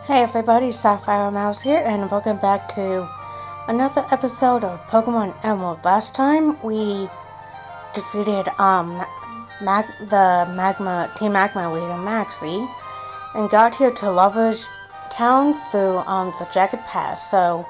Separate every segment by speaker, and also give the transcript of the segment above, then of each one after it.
Speaker 1: Hey everybody, Sapphire Mouse here, and welcome back to another episode of Pokemon Emerald. Last time we defeated the Team Magma leader Maxie, and got here to Lover's Town through the Jagged Pass. So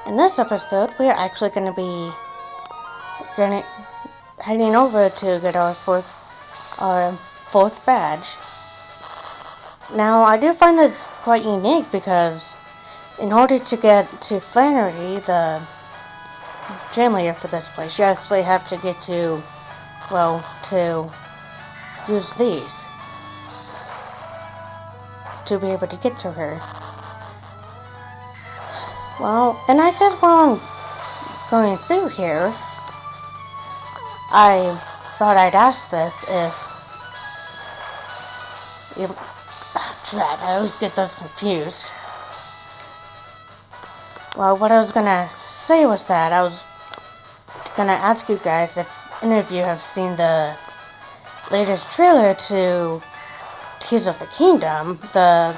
Speaker 1: in this episode, we are actually going to be heading over to get our fourth badge. Now, I do find this quite unique because in order to get to Flannery, the gym leader for this place, you actually have to get to use these to be able to get to her. Well, and I guess while I'm going through here, I thought I'd ask this Drat, I always get those confused. Well, what I was gonna say was that I was gonna ask you guys if any of you have seen the latest trailer to Tears of the Kingdom, the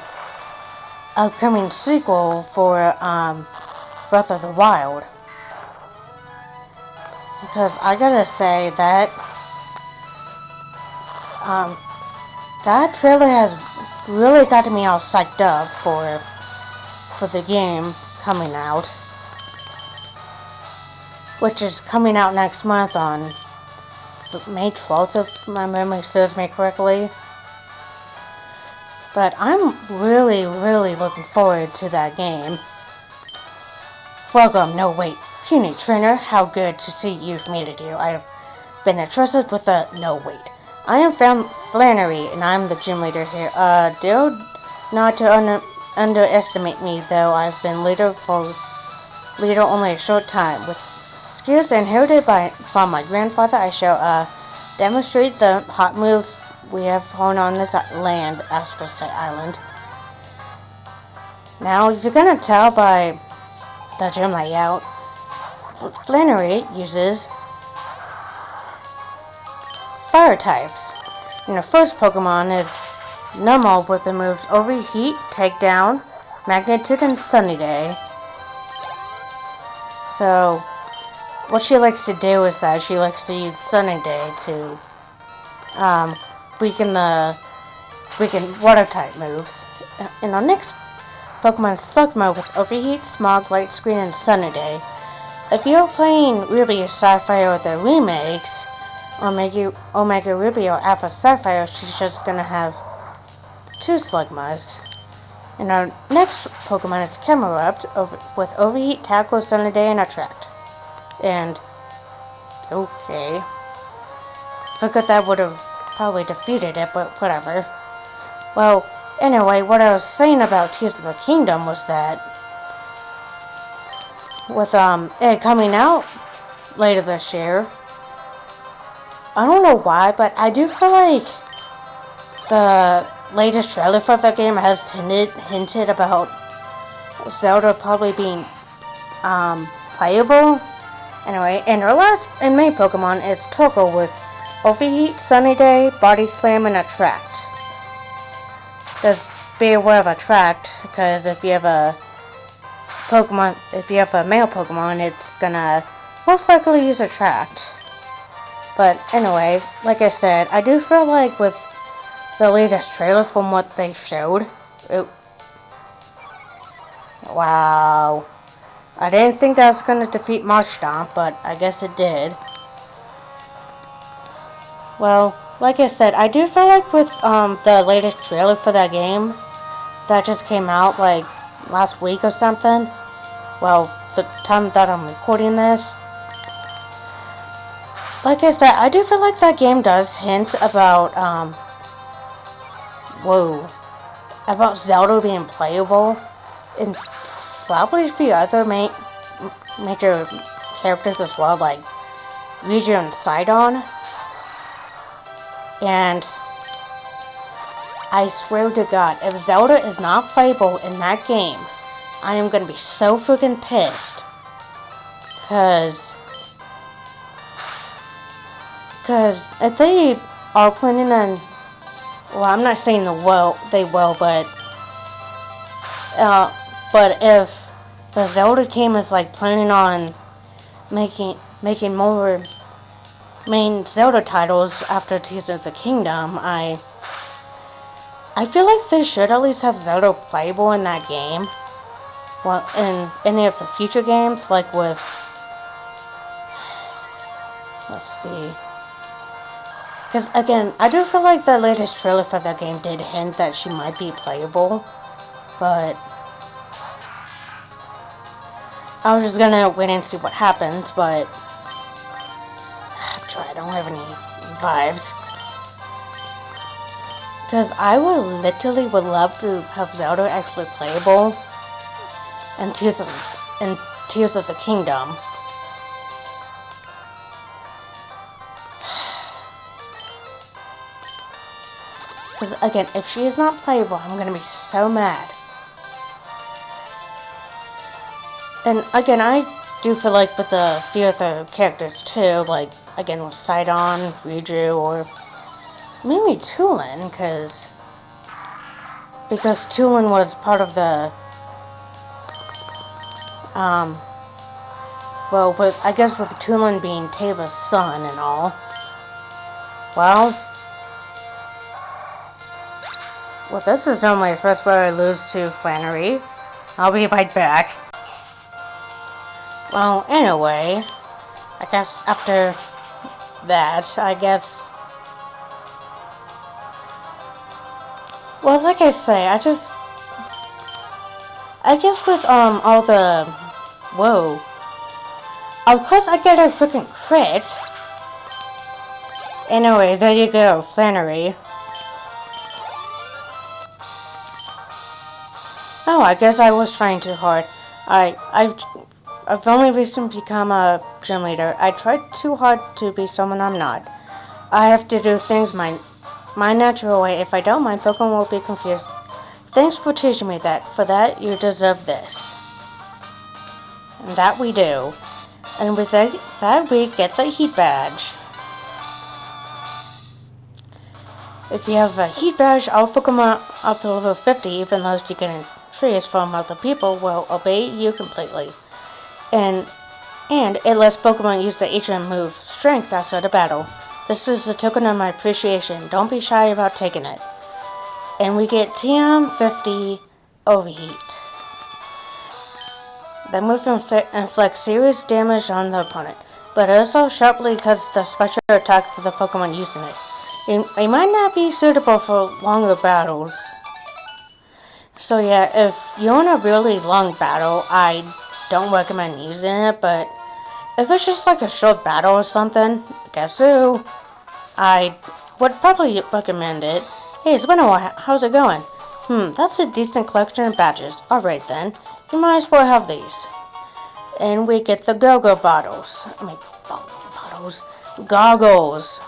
Speaker 1: upcoming sequel for Breath of the Wild. Because I gotta say that that trailer has really got me all psyched up for the game coming out, which is coming out next month on May 12th, if my memory serves me correctly. But I'm really looking forward to that game. Welcome, no wait, puny trainer, how good to see you've made it here. I have been entrusted with a no wait. I am Flannery, and I'm the gym leader here. Dare not to underestimate me, though I've been leader only a short time. With skills inherited from my grandfather, I shall demonstrate the hot moves we have honed on this land, Epsiode Island. Now, if you're gonna tell by the gym layout, Flannery uses fire types. And the first Pokemon is Numel with the moves Overheat, Takedown, Magnitude, and Sunny Day. So, what she likes to do is that she likes to use Sunny Day to weaken water type moves. And our next Pokemon is Slugma with Overheat, Smog, Light Screen, and Sunny Day. If you're playing Ruby or Sapphire or the remakes, Omega Ruby or Alpha Sapphire, she's just gonna have 2 Slugmas. And our next Pokemon is Camerupt with Overheat, Tackle, Sunny Day, and Attract. And okay, forgot that would have probably defeated it, but whatever. Well, anyway, what I was saying about Tears of the Kingdom was that with it coming out later this year, I don't know why, but I do feel like the latest trailer for the game has hinted about Zelda probably being playable. Anyway, and our last and main Pokemon is Torkoal with Overheat, Sunny Day, Body Slam, and Attract. Just be aware of Attract, because if you have a male Pokemon, it's gonna most likely use Attract. But anyway, like I said, I do feel like with the latest trailer from what they showed, wow, I didn't think that was going to defeat Marshtomp, but I guess it did. Well, like I said, I do feel like with the latest trailer for that game that just came out like last week or something, well, the time that I'm recording this, like I said, I do feel like that game does hint about, about Zelda being playable, and probably a few other major characters as well, like Riju and Sidon. And I swear to God, if Zelda is not playable in that game, I am gonna be so freaking pissed. Because if they are planning on, well, I'm not saying they will, but But if the Zelda team is like planning on making more main Zelda titles after Tears of the Kingdom, I feel like they should at least have Zelda playable in that game. Well, in any of the future games, like with, let's see, because again, I do feel like the latest trailer for that game did hint that she might be playable, but I was just gonna wait and see what happens, but I don't have any vibes. Because I would love to have Zelda actually playable in Tears of the Kingdom. Because again, if she is not playable, I'm gonna be so mad. And again, I do feel like with the few other characters too, like again with Sidon, Riju, or maybe Tulin, because Tulin was part of the well, I guess with Tulin being Taba's son and all. Well, this is not my first where I lose to Flannery. I'll be right back. Well, anyway, I guess after that, well, like I say, I guess with, all the, whoa, of course I get a freaking crit. Anyway, there you go, Flannery. Oh, I guess I was trying too hard. I've only recently become a gym leader. I tried too hard to be someone I'm not. I have to do things my natural way. If I don't, my Pokemon will be confused. Thanks for teaching me that. For that, you deserve this. And that we do. And with that we get the Heat Badge. If you have a Heat Badge, all Pokemon up to level 50, even those you get in trees from other people, will obey you completely. And it lets Pokemon use the HM move Strength outside of battle. This is a token of my appreciation. Don't be shy about taking it. And we get TM50 Overheat. That move inflicts serious damage on the opponent, but also sharply because the special attack for the Pokemon using it. It might not be suitable for longer battles. So yeah, if you're in a really long battle, I don't recommend using it, but if it's just like a short battle or something, guess who? I would probably recommend it. Hey, it's been a while. How's it going? That's a decent collection of badges. Alright then, you might as well have these. And we get the Go-Go bottles. Goggles.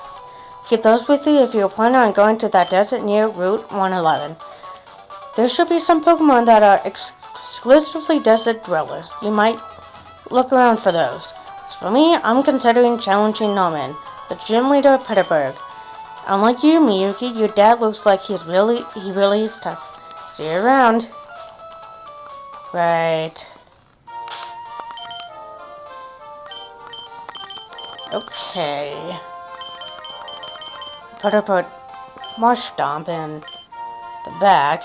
Speaker 1: Keep those with you if you're planning on going to that desert near Route 111. There should be some Pokemon that are exclusively desert dwellers. You might look around for those. As for me, I'm considering challenging Norman, the gym leader of Petersburg. Unlike you, Miyuki, your dad looks like he really is tough. See you around. Right. Okay. Put Marsh Stomp in the back,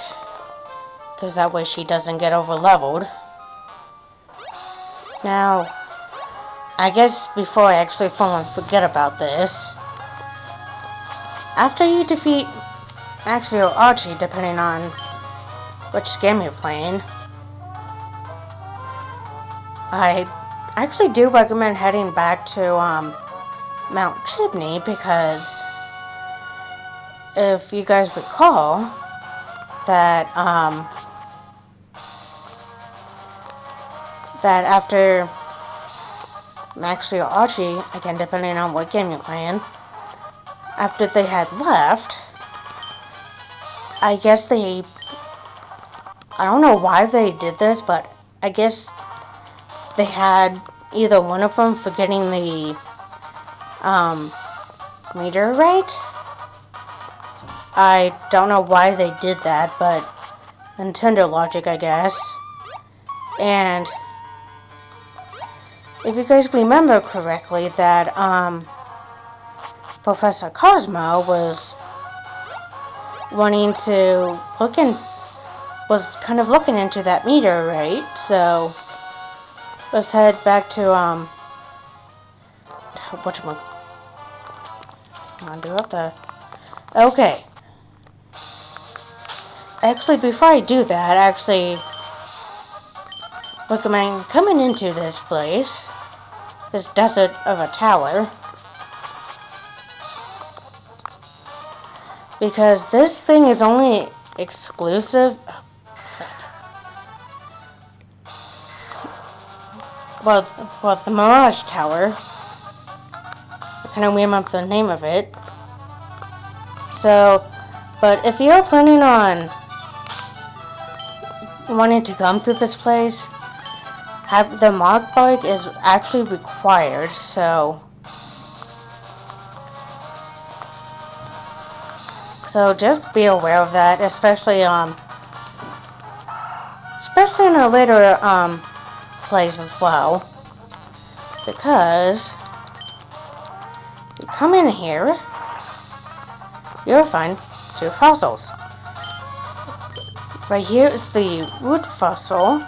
Speaker 1: because that way she doesn't get over-leveled. Now, I guess before I actually forget about this, after you defeat Axio Archie, depending on which game you're playing, I actually do recommend heading back to Mount Chimney, because if you guys recall that after Axio Archie, again depending on what game you're playing, after they had left, I guess I don't know why they did this, but I guess they had either one of them forgetting the meteorite. I don't know why they did that, but Nintendo logic, I guess. And if you guys remember correctly, that Professor Cosmo was wanting to was kind of looking into that meteorite. So let's head back to okay. Actually, before I do that, recommend coming into this place, this desert of a tower, because this thing is only exclusive. Well, the Mirage Tower. I kind of remember the name of it. So, but if you're planning on wanting to come through this place, the mod bike is actually required. So just be aware of that, especially in a later place as well, because you come in here, you'll find two fossils. Right here is the root fossil,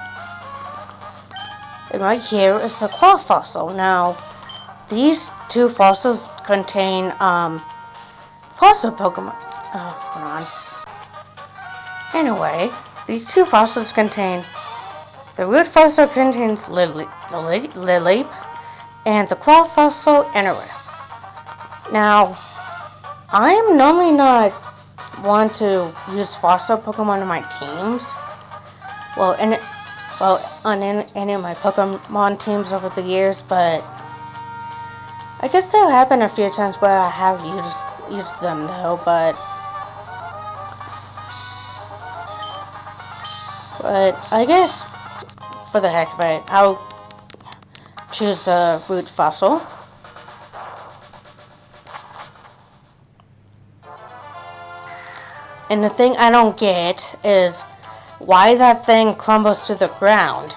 Speaker 1: and right here is the claw fossil. Now, these two fossils contain fossil Pokemon. Oh, hold on. Anyway, these two fossils contain. The root fossil contains Lily, and the claw fossil Anorith. Now, I am normally not one to use fossil Pokemon in my teams. On any of my Pokemon teams over the years, but I guess there have been a few times where I have used them though, but I guess for the heck of it, I'll choose the root fossil. And the thing I don't get is why that thing crumbles to the ground.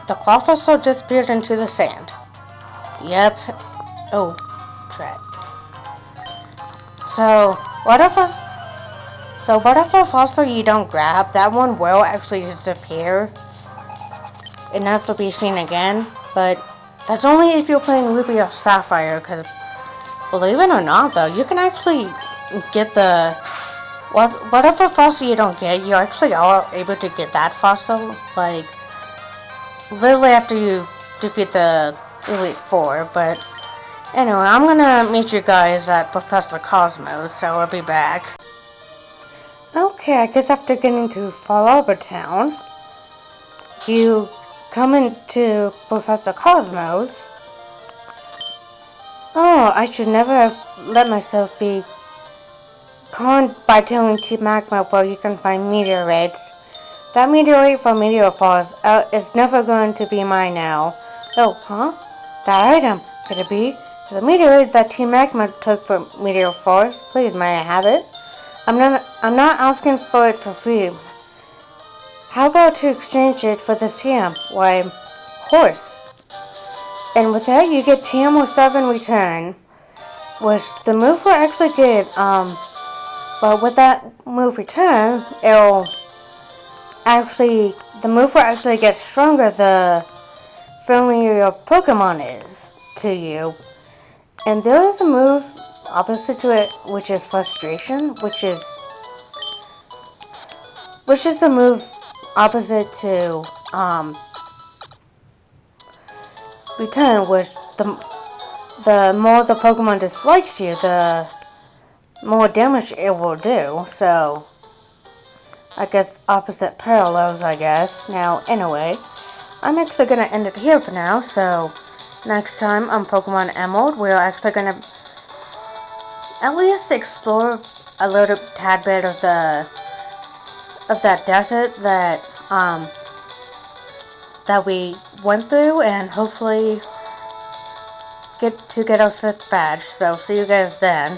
Speaker 1: The claw fossil disappeared into the sand. Yep. Oh, crap. So what if a fossil you don't grab, that one will actually disappear and never be seen again? But that's only if you're playing Ruby or Sapphire, because believe it or not, though, you can actually get whatever fossil you don't get, you're actually all able to get that fossil, like, literally after you defeat the Elite Four. But anyway, I'm gonna meet you guys at Professor Cosmos, so I'll be back. Okay, I guess after getting to Fall Arbor Town, you come into Professor Cosmos. Oh, I should never have let myself be conned by telling Team Magma where you can find meteorites. That meteorite from Meteor Falls is never going to be mine now. Oh, huh? That item, could it be? The meteorite that Team Magma took from Meteor Falls. Please, may I have it? I'm not asking for it for free. How about to exchange it for this TM? Why, horse. And with that, you get TM07 in return, which the move will actually get, but with that move return, the move will actually get stronger the friendlier your Pokemon is to you. And there is a move opposite to it, which is Frustration, which is a move opposite to, Return, which the more the Pokemon dislikes you, the more damage it will do. So I guess opposite parallels, I guess. Now, anyway, I'm actually gonna end it here for now. So next time on Pokemon Emerald, we're actually gonna at least explore a little tad bit of that desert that we went through, and hopefully get our 5th badge. So see you guys then.